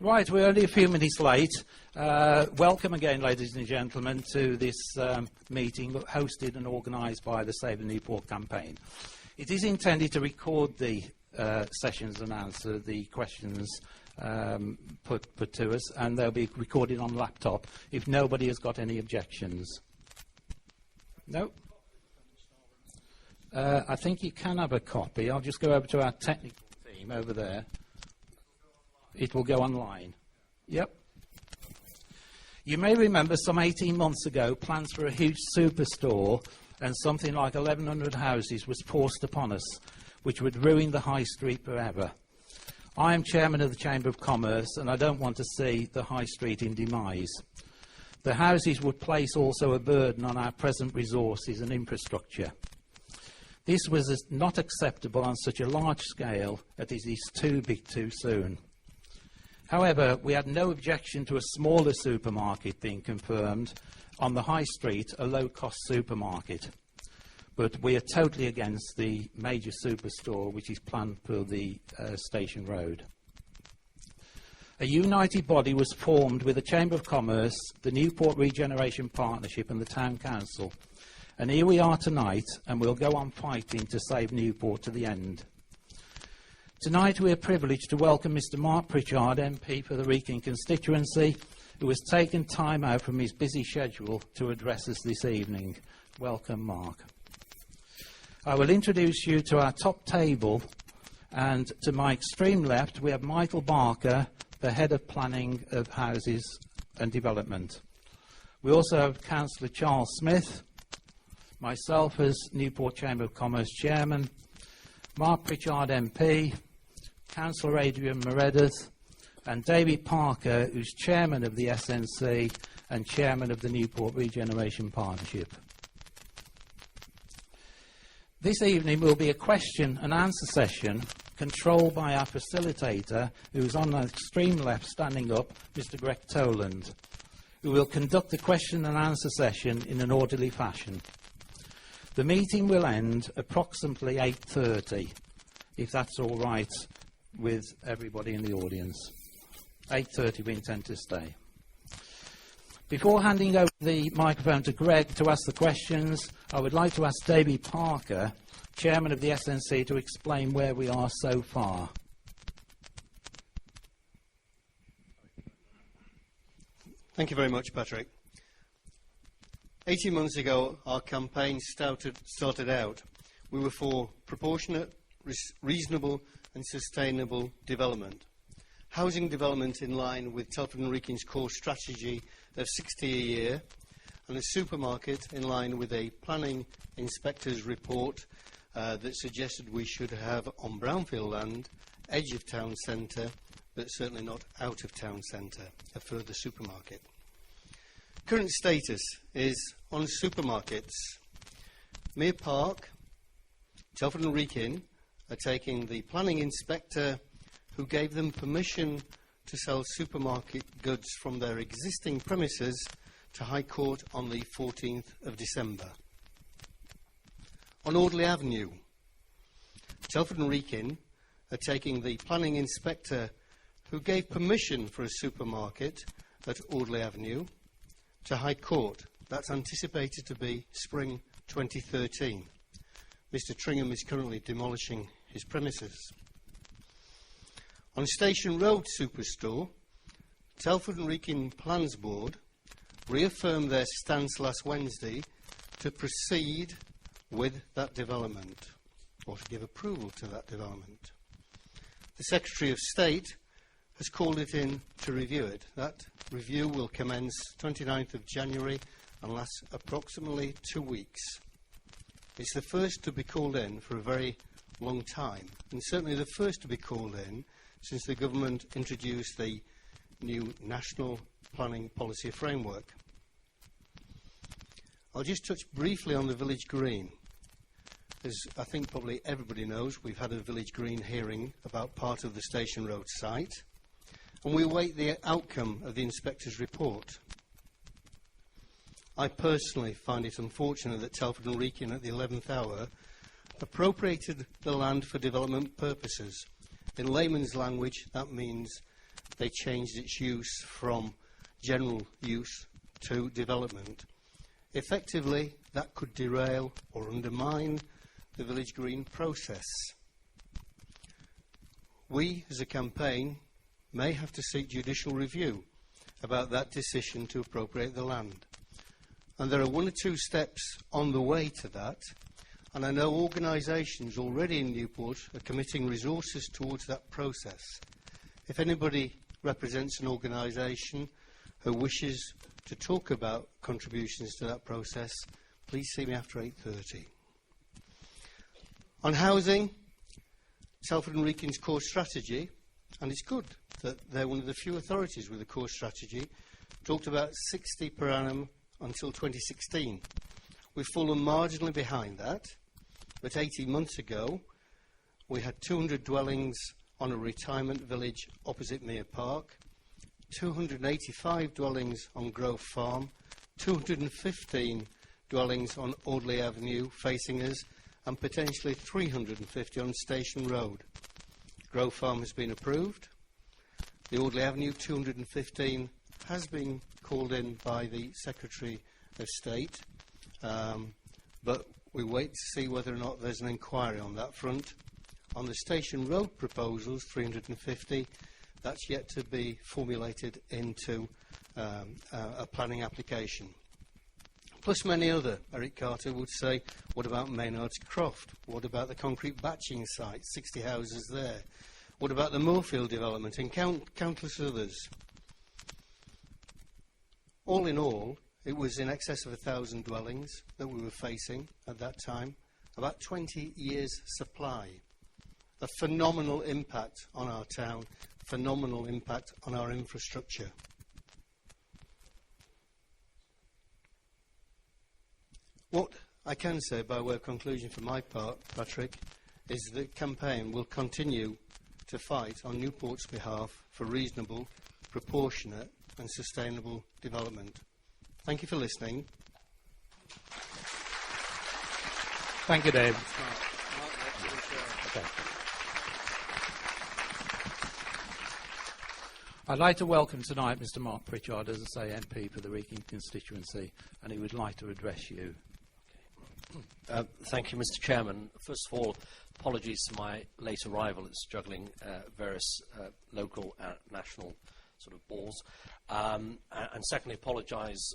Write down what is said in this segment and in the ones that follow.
Right, we're only a few minutes late. Welcome again, ladies and gentlemen, to this meeting hosted and organised by the Save the Newport campaign. It is intended to record the sessions and answer the questions put to us, and they'll be recorded on laptop if nobody has got any objections. No? I think you can have a copy. I'll just go over to our technical team over there. It will go online. Yep. You may remember some 18 months ago, plans for a huge superstore and something like 1,100 houses was forced upon us, which would ruin the high street forever. I am chairman of the Chamber of Commerce, and I don't want to see the high street in demise. The houses would place also a burden on our present resources and infrastructure. This was not acceptable on such a large scale that it is too big too soon. However, we had no objection to a smaller supermarket being confirmed on the high street, a low-cost supermarket. But we are totally against the major superstore which is planned for the Station Road. A united body was formed with the Chamber of Commerce, the Newport Regeneration Partnership and the Town Council. And here we are tonight, and we'll go on fighting to save Newport to the end. Tonight we are privileged to welcome Mr. Mark Pritchard, MP for the Wrekin constituency, who has taken time out from his busy schedule to address us this evening. Welcome, Mark. I will introduce you to our top table, and to my extreme left we have Michael Barker, the Head of Planning of Houses and Development. We also have Councillor Charles Smith, myself as Newport Chamber of Commerce Chairman, Mark Pritchard MP, Councillor Adrian Meredith, and David Parker, who's Chairman of the SNC and Chairman of the Newport Regeneration Partnership. This evening will be a question and answer session controlled by our facilitator, who's on the extreme left standing up, Mr. Greg Toland, who will conduct the question and answer session in an orderly fashion. The meeting will end approximately 8:30, if that's all right with everybody in the audience. 8:30 we intend to stay. Before handing over the microphone to Greg to ask the questions, I would like to ask David Parker, Chairman of the SNC, to explain where we are so far. Thank you very much, Patrick. 18 months ago, our campaign started out. We were for proportionate, reasonable and sustainable development. Housing development in line with Telford Wrekin's core strategy of 60 a year, and a supermarket in line with a planning inspector's report that suggested we should have on brownfield land, edge of town centre, but certainly not out of town centre, a further supermarket. Current status is on supermarkets. Mere Park, Telford and Wrekin are taking the planning inspector who gave them permission to sell supermarket goods from their existing premises to High Court on the 14th of December. On Audley Avenue, Telford and Wrekin are taking the planning inspector who gave permission for a supermarket at Audley Avenue to High Court. That's anticipated to be spring 2013. Mr. Tringham is currently demolishing his premises. On Station Road Superstore, Telford and Wrekin Plans Board reaffirmed their stance last Wednesday to proceed with that development, or to give approval to that development. The Secretary of State has called it in to review it. That review will commence 29th of January and last approximately 2 weeks. It's the first to be called in for a very long time, and certainly the first to be called in since the government introduced the new National Planning Policy Framework. I'll just touch briefly on the Village Green. As I think probably everybody knows, we've had a Village Green hearing about part of the Station Road site, and we await the outcome of the inspector's report. I personally find it unfortunate that Telford and Wrekin at the 11th hour appropriated the land for development purposes. In layman's language, that means they changed its use from general use to development. Effectively, that could derail or undermine the village green process. We, as a campaign, may have to seek judicial review about that decision to appropriate the land. And there are 1 or 2 steps on the way to that, and I know organisations already in Newport are committing resources towards that process. If anybody represents an organisation who wishes to talk about contributions to that process, please see me after 8:30. On housing, Telford Wrekin's core strategy, and it's good that they're one of the few authorities with a core strategy, talked about 60 per annum until 2016. We've fallen marginally behind that, but 18 months ago we had 200 dwellings on a retirement village opposite Mere Park, 285 dwellings on Grove Farm, 215 dwellings on Audley Avenue facing us, and potentially 350 on Station Road. Grove Farm has been approved. The Audley Avenue 215 has been called in by the Secretary of State, but we wait to see whether or not there's an inquiry on that front. On the Station Road proposals, 350, that's yet to be formulated into a planning application. Plus many other. Eric Carter would say, what about Maynard's Croft? What about the concrete batching site, 60 houses there? What about the Moorfield development and countless others? All in all, it was in excess of 1,000 dwellings that we were facing at that time, about 20 years' supply. A phenomenal impact on our town, phenomenal impact on our infrastructure. What I can say by way of conclusion for my part, Patrick, is the campaign will continue to fight on Newport's behalf for reasonable, proportionate and sustainable development. Thank you for listening. Thank you, Dave. Okay. I'd like to welcome tonight Mr. Mark Pritchard, as I say, MP for the Wrekin constituency, and he would like to address you. Thank you, Mr. Chairman. First of all, apologies for my late arrival. It's juggling various local and national sort of balls. And secondly, apologies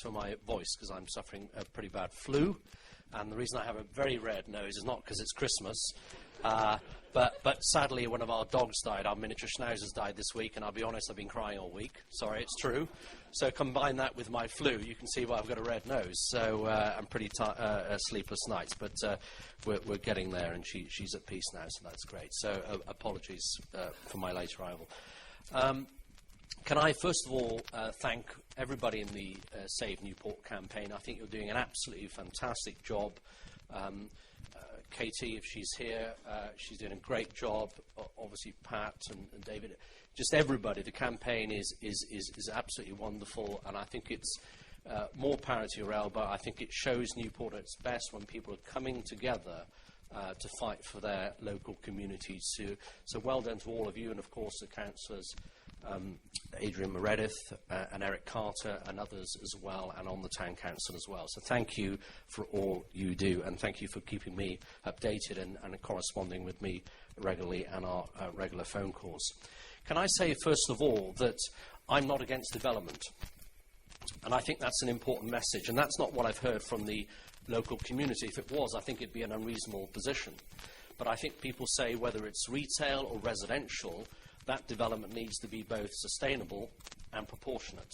for my voice, because I'm suffering a pretty bad flu. And the reason I have a very red nose is not because it's Christmas, but sadly one of our dogs died. Our miniature schnauzers died this week, and I'll be honest, I've been crying all week. Sorry, it's true. So combine that with my flu, you can see why I've got a red nose. So I'm pretty sleepless nights, but we're getting there, and she's at peace now, so that's great. So apologies for my late arrival. Can I first of all thank everybody in the Save Newport campaign. I think you're doing an absolutely fantastic job. Katie, if she's here, she's doing a great job. Obviously, Pat and David, just everybody. The campaign is absolutely wonderful, and I think it's more power to your elbow. I think it shows Newport at its best when people are coming together to fight for their local communities. So well done to all of you, and of course the councillors, Adrian Meredith and Eric Carter and others as well, and on the town council as well. So thank you for all you do, and thank you for keeping me updated and corresponding with me regularly and our regular phone calls. Can I say first of all that I'm not against development, and I think that's an important message, and that's not what I've heard from the local community. If it was, I think it'd be an unreasonable position. But I think people say whether it's retail or residential, that development needs to be both sustainable and proportionate.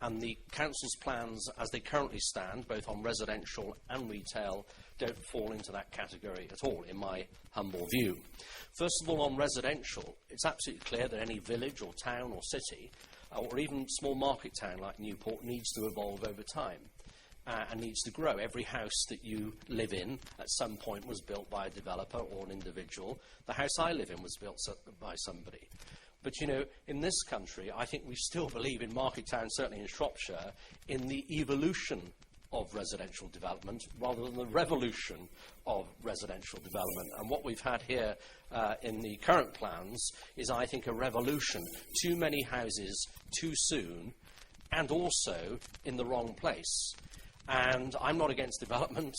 And the council's plans, as they currently stand, both on residential and retail, don't fall into that category at all, in my humble view. First of all, on residential, it's absolutely clear that any village or town or city, or even small market town like Newport, needs to evolve over time. And needs to grow. Every house that you live in at some point was built by a developer or an individual. The house I live in was built by somebody. But, you know, in this country, I think we still believe in market towns, certainly in Shropshire, in the evolution of residential development rather than the revolution of residential development. And what we've had here in the current plans is, I think, a revolution. Too many houses too soon, and also in the wrong place. And I'm not against development.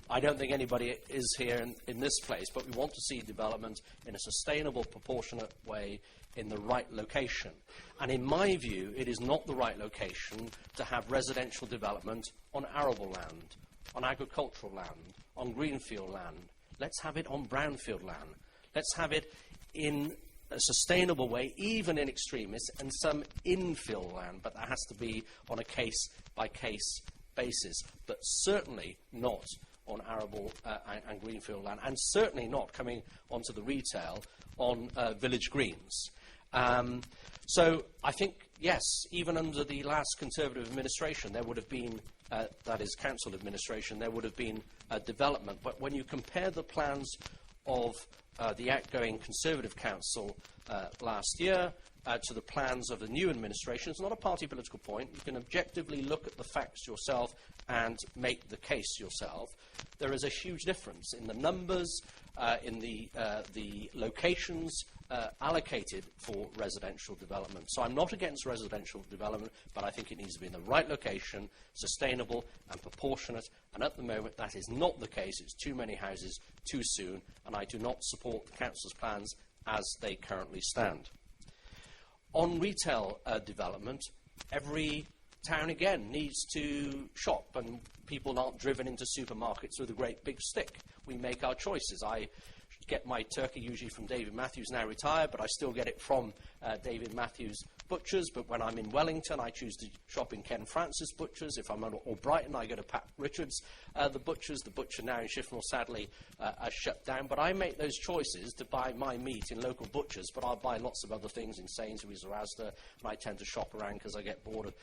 I don't think anybody is here in this place, but we want to see development in a sustainable, proportionate way in the right location. And in my view, it is not the right location to have residential development on arable land, on agricultural land, on greenfield land. Let's have it on brownfield land. Let's have it in a sustainable way, even in extremis, and some infill land, but that has to be on a case-by-case basis, but certainly not on arable and greenfield land, and certainly not coming onto the retail on village greens. So I think, yes, even under the last Conservative administration, there would have been, that is council administration, there would have been development. But when you compare the plans of the outgoing Conservative council last year to the plans of the new administration, it's not a party political point. You can objectively look at the facts yourself and make the case yourself. There is a huge difference in the numbers, in the locations allocated for residential development. So I'm not against residential development, but I think it needs to be in the right location, sustainable and proportionate. And at the moment, that is not the case. It's too many houses too soon, and I do not support the council's plans as they currently stand. On retail development, every town again needs to shop, and people aren't driven into supermarkets with a great big stick. We make our choices. I get my turkey usually from David Matthews, now retired, but I still get it from David Matthews Butchers. But when I'm in Wellington, I choose to shop in Ken Francis Butchers. If I'm at Brighton, I go to Pat Richards, the Butchers. The butcher now in Shifnal sadly are shut down. But I make those choices to buy my meat in local butchers, but I'll buy lots of other things in Sainsbury's or Asda, and I tend to shop around because I get bored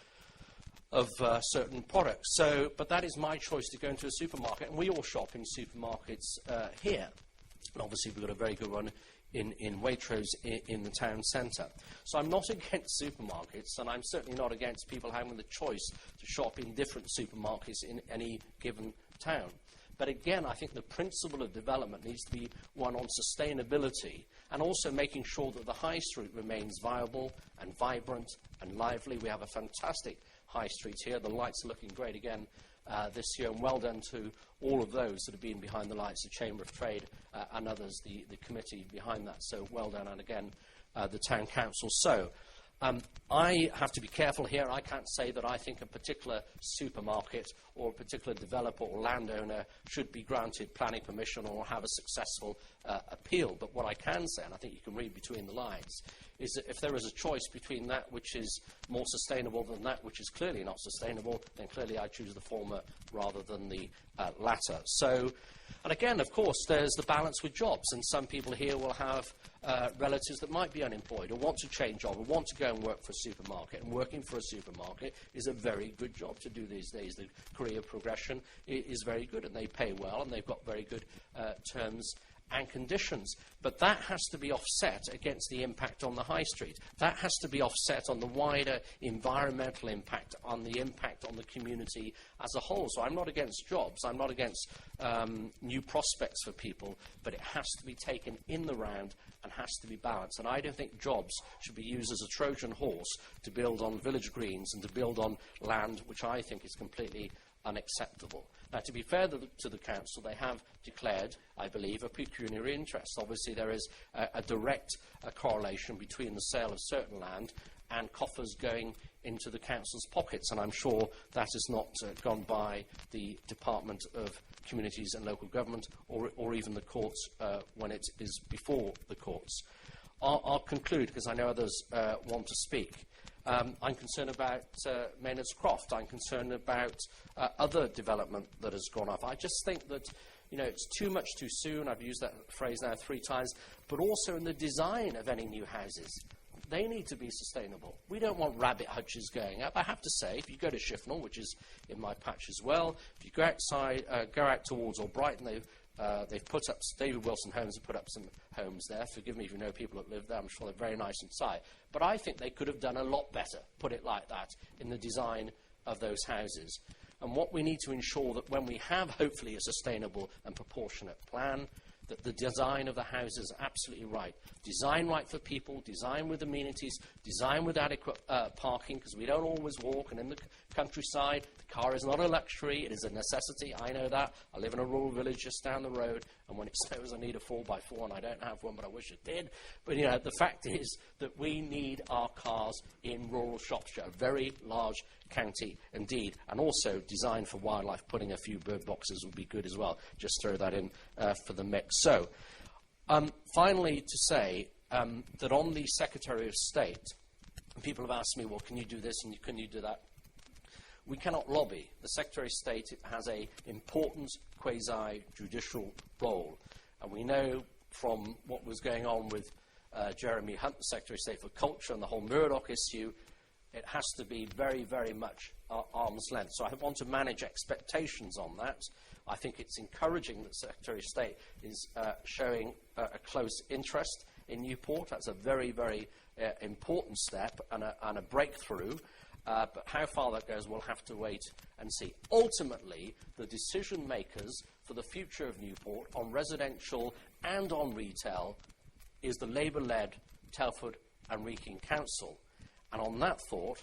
of certain products. So, but that is my choice to go into a supermarket, and we all shop in supermarkets here. And obviously we've got a very good one in Waitrose in the town centre. So I'm not against supermarkets, and I'm certainly not against people having the choice to shop in different supermarkets in any given town. But again, I think the principle of development needs to be one on sustainability, and also making sure that the high street remains viable and vibrant and lively. We have a fantastic high street here. The lights are looking great again this year, and well done to all of those that have been behind the lights, the Chamber of Trade and others, the committee behind that. So well done, and again, the Town Council. So I have to be careful here. I can't say that I think a particular supermarket or a particular developer or landowner should be granted planning permission or have a successful appeal. But what I can say, and I think you can read between the lines, is that if there is a choice between that which is more sustainable than that which is clearly not sustainable, then clearly I choose the former rather than the latter. So, and again, of course, there's the balance with jobs, and some people here will have relatives that might be unemployed or want to change job or want to go and work for a supermarket, and working for a supermarket is a very good job to do these days. The career progression is very good, and they pay well, and they've got very good terms and conditions. But that has to be offset against the impact on the high street. That has to be offset on the wider environmental impact, on the impact on the community as a whole. So I'm not against jobs. I'm not against new prospects for people, but it has to be taken in the round and has to be balanced. And I don't think jobs should be used as a Trojan horse to build on village greens and to build on land which I think is completely unacceptable. Now, to be fair to the council, they have declared, I believe, a pecuniary interest. Obviously, there is a direct correlation between the sale of certain land and coffers going into the council's pockets, and I'm sure that has not gone by the Department of Communities and Local Government or even the courts when it is before the courts. I'll conclude, because I know others want to speak. I'm concerned about Maynard's Croft. I'm concerned about other development that has gone off. I just think that, you know, it's too much too soon. I've used that phrase now 3 times. But also in the design of any new houses, they need to be sustainable. We don't want rabbit hutches going up. I have to say, if you go to Shifnal, which is in my patch as well, if you go outside, go out towards Brighton, they've put up, David Wilson Homes have put up some homes there. Forgive me if you know people that live there. I'm sure they're very nice inside. But I think they could have done a lot better, put it like that, in the design of those houses. And what we need to ensure that when we have, hopefully, a sustainable and proportionate plan, that the design of the house is absolutely right. Design right for people, design with amenities, design with adequate parking, because we don't always walk, and in the countryside, the car is not a luxury, it is a necessity. I know that. I live in a rural village just down the road, and when it snows I need a 4x4, and I don't have one, but I wish it did. But, you know, the fact is that we need our cars in rural Shropshire, a very large county indeed, and also designed for wildlife. Putting a few bird boxes would be good as well. Just throw that in for the mix. So, finally to say that on the Secretary of State, people have asked me, well, can you do this and can you do that? We cannot lobby. The Secretary of State has an important quasi-judicial role. And we know from what was going on with Jeremy Hunt, the Secretary of State for Culture, and the whole Murdoch issue, it has to be very, very much arm's length. So I want to manage expectations on that. I think it's encouraging that the Secretary of State is showing a close interest in Newport. That's a very, very important step and a breakthrough. But how far that goes, we'll have to wait and see. Ultimately, the decision makers for the future of Newport on residential and on retail is the Labour-led Telford and Wrekin Council. And on that thought,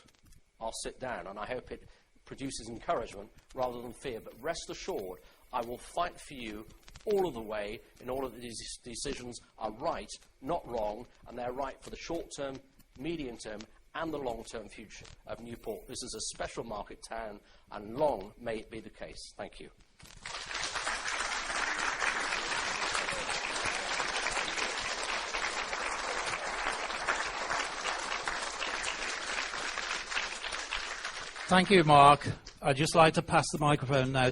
I'll sit down, and I hope it produces encouragement rather than fear. But rest assured, I will fight for you all of the way in order that these decisions are right, not wrong, and they're right for the short-term, medium-term, and the long-term future of Newport. This is a special market town, and long may it be the case. Thank you. Thank you, Mark. I'd just like to pass the microphone now to